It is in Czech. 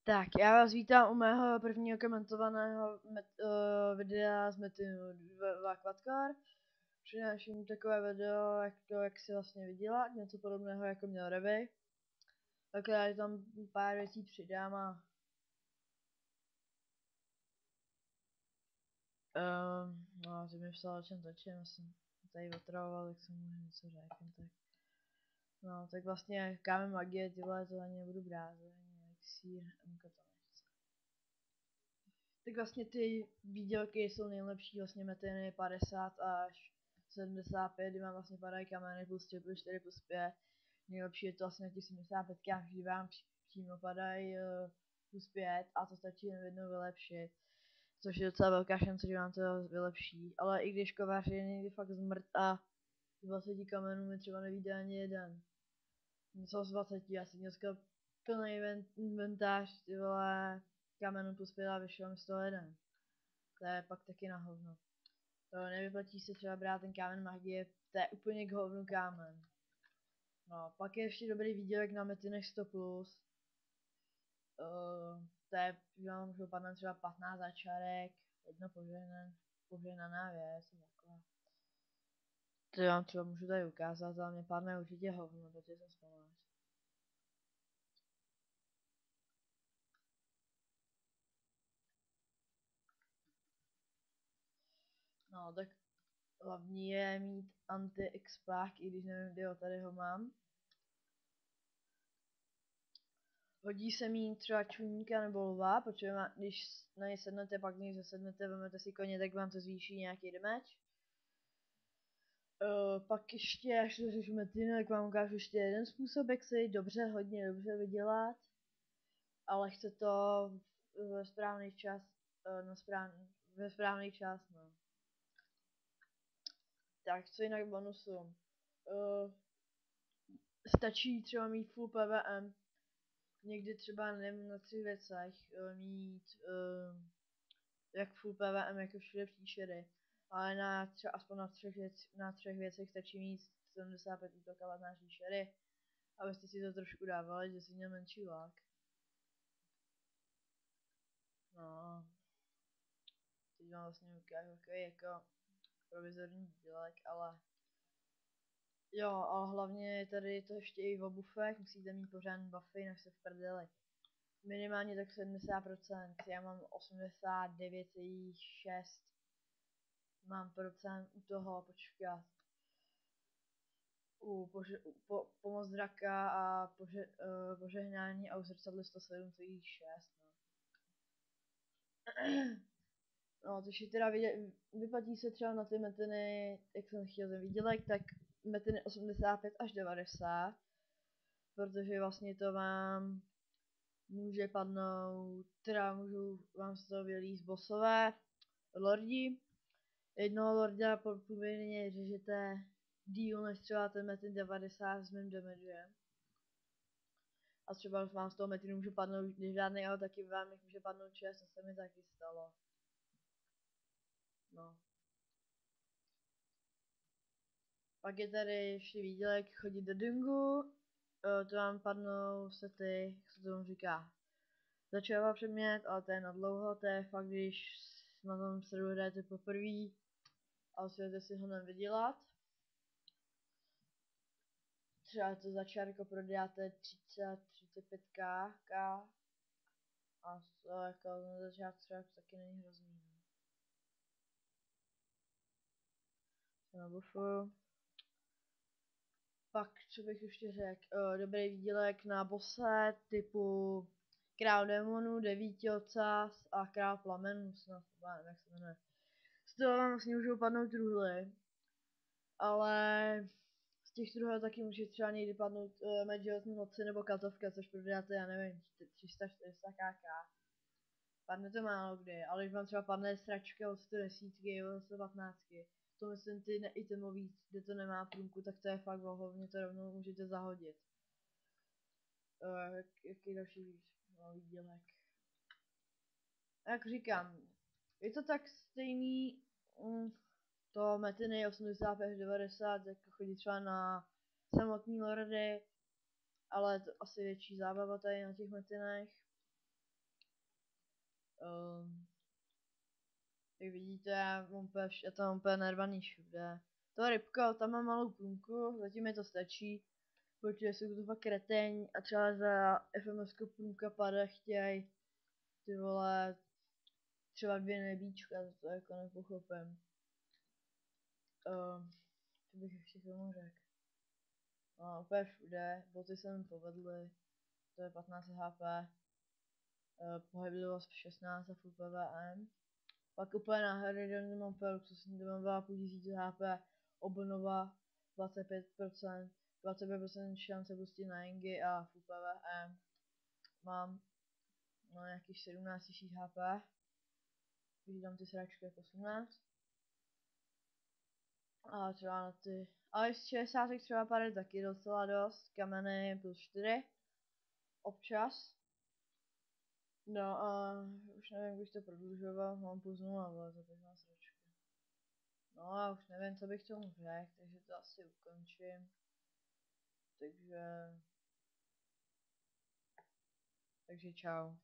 Tak, já vás vítám u mého prvního komentovaného videa z Metinu 2 Quadcore. Přináším takové video, jak si vlastně vydělat, něco podobného jako měl Revy. Tak já tam pár věcí přidám a no, ty mi psal, o čem točím, jsem tady otravoval, tak jsem mu něco řekl, tak. No, tak vlastně kámen magie, tyhle to ani nebudu brát, ani elixír, MK to nechce. Tak vlastně ty výdělky jsou nejlepší, vlastně metiny 50 až 75, kdy vám vlastně padají kameny plus 3 plus 4 plus 5. Nejlepší je to vlastně na těch 75, kdy vám přímo padají plus 5 a to stačí jen jednou vylepšit. Což je docela velká šance, že vám to vylepší. Ale i když kovář je někdy fakt zmrt a z 20 kamenů mi třeba nevíde ani jeden. Něco z 20, já si dneska plný inventář, ty vole, kamenů plus 5 a vyšel mi z toho jeden. To je pak taky na hovno. To nevyplatí se třeba brát ten kámen magie, to je úplně k hovnu kámen. No, pak je ještě dobrý výdělek na metinech 100+. To je, že vám můžu padnout třeba 15 začárek, jedno požehnaná věc, taková. To vám třeba můžu tady ukázat, ale mě padne určitě hovno, protože jsem spamáč. No, tak hlavní je mít anti-expák, i když nevím, kde ho tady ho mám. Hodí se mít třeba čuníka nebo lva, protože když na ně sednete, pak když zasednete, vezmete si koně, tak vám to zvýší nějaký damage. Pak ještě, až to řešíme ty, tak vám ukážu ještě jeden způsob, jak se dobře, hodně dobře vydělat. Ale chce to ve správný čas, ve správný čas, no. Tak, co jinak bonusům. Stačí třeba mít full PVM, někdy třeba nevím na 3 věcech mít jak full PVM jako všude příšery, ale aspoň na třech věcech stačí mít 75 útok a 15 příšery, abyste si to trošku dávali, že si měl menší lak. No, teď vám vlastně ukážu takový jako provizorní výdělek, ale jo, ale hlavně je tady to ještě i o buffech, musíte mít pořádný buffy, jinak se v prdeli. Minimálně tak 70%, já mám 89,6 mám procent u toho, počkat. Pomoc draka a požehnání a u zrcadle 107,6. No, což je teda vyplatí se třeba na ty metiny, jak jsem chtěl ten výdělek, tak metiny 85 až 90, protože vlastně to vám může padnout, teda můžu vám z toho vylízt bossové, lordi. Jednoho lorda průměrně řežete díl než třeba ten metin 90 s mým damagem. A třeba vám z toho metinu může padnout, když žádný ale taky vám jich může padnout 6, to se mi taky stalo. No. Pak je tady ještě výdělek chodit do dungu, to vám padnou sety, jak se tomu říká, začává předmět, ale to je na dlouho, to je fakt, když na tom serveru hrajete poprvé a usilujete si ho nevydělat. Třeba to za čárko prodáte 30-35k a to jako na začátku třeba taky není hrozný. Se nabufuju. Pak, co bych ještě řekl, dobrý výdělek na bose typu král démonů, 9 ocas a král plamenů, snad, nevím, jak se jmenuje. Z toho vám vlastně můžou padnout truhly, ale z těch truhlů taky může třeba někdy padnout meč životní moci nebo katovka, což prodáte, já nevím, 300-400 kk. Padne to málo kdy, ale když vám třeba padne sračka od 110 od 115, to myslím ty neitemový, kde to nemá průmku, tak to je fakt vohovně, to rovnou můžete zahodit. Jaký další výdělek? Jak říkám, je to tak stejný, to metiny 85-90, jako chodí třeba na samotný lordy, ale to asi větší zábava tady na těch metinech. Um, jak vidíte, já to mám úplně narvaný všude. To rybka, tam mám malou plůmku, zatím mi to stačí, protože jsou to fakt kreteň a třeba za FMS plůmka pade chtěj ty vole třeba 2 nebíčka, to jako nepochopím. Co bych ještě k tomu řekl? No, úplně všude, boty se mi povedly, to je 15 HP, pohyblivost 16 a full PVM. Pak úplně náhody, kde mám úplně luxusní, kde mám 2,5 tisíce HP, obnova 25%, 25% šance pustit na Engy a full PVM. Mám no, nějakých 17 000 HP, když dám ty sračky jako 18. A třeba na ty, ale z 60 třeba pade taky docela dost, kameny plus 4, občas. No a už nevím, když to prodlužoval, mám plus 0, ale to bych nás sračky. No a už nevím, co bych tomu řekl, takže to asi ukončím. Takže čau.